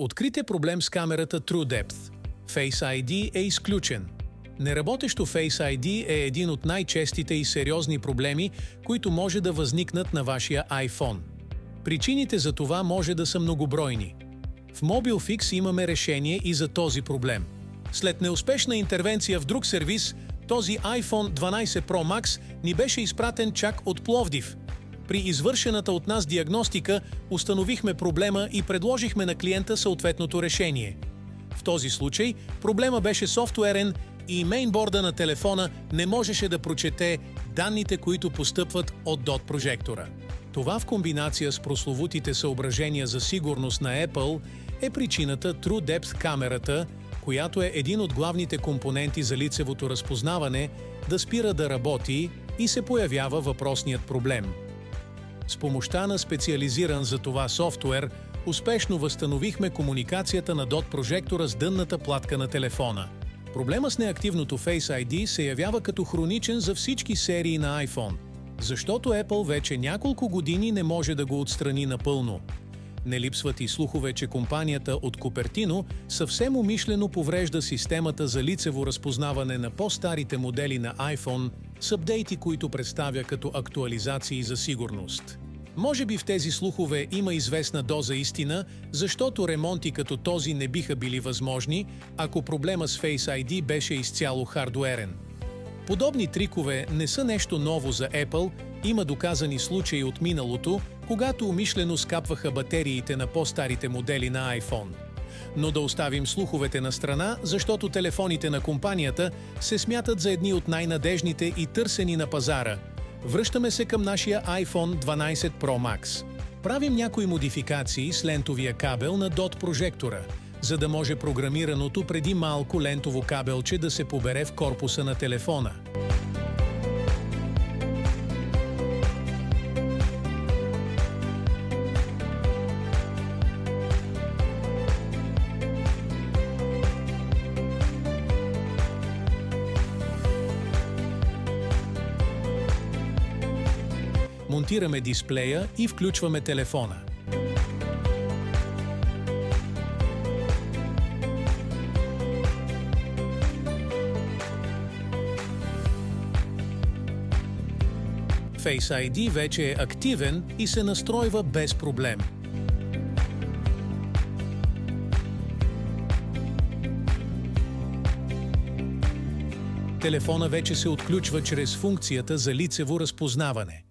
Открит е проблем с камерата TrueDepth. Face ID е изключен. Неработещо Face ID е един от най-честите и сериозни проблеми, които може да възникнат на вашия iPhone. Причините за това може да са многобройни. В MobileFix имаме решение и за този проблем. След неуспешна интервенция в друг сервис, този iPhone 12 Pro Max ни беше изпратен чак от Пловдив. При извършената от нас диагностика установихме проблема и предложихме на клиента съответното решение. В този случай проблема беше софтуерен и мейнборда на телефона не можеше да прочете данните, които постъпват от DOT прожектора. Това в комбинация с прословутите съображения за сигурност на Apple е причината TrueDepth камерата, която е един от главните компоненти за лицевото разпознаване, да спира да работи и се появява въпросният проблем. С помощта на специализиран за това софтуер, успешно възстановихме комуникацията на DOT прожектора с дънната платка на телефона. Проблема с неактивното Face ID се явява като хроничен за всички серии на iPhone, защото Apple вече няколко години не може да го отстрани напълно. Не липсват и слухове, че компанията от Купертино съвсем умишлено поврежда системата за лицево разпознаване на по-старите модели на iPhone с апдейти, които представя като актуализации за сигурност. Може би в тези слухове има известна доза истина, защото ремонти като този не биха били възможни, ако проблема с Face ID беше изцяло хардуерен. Подобни трикове не са нещо ново за Apple, има доказани случаи от миналото, когато умишлено скапваха батериите на по-старите модели на iPhone. Но да оставим слуховете на страна, защото телефоните на компанията се смятат за едни от най-надежните и търсени на пазара. Връщаме се към нашия iPhone 12 Pro Max. Правим някои модификации с лентовия кабел на DOT прожектора, за да може програмираното преди малко лентово кабелче да се побере в корпуса на телефона. Монтираме дисплея и включваме телефона. Face ID вече е активен и се настройва без проблем. Телефона вече се отключва чрез функцията за лицево разпознаване.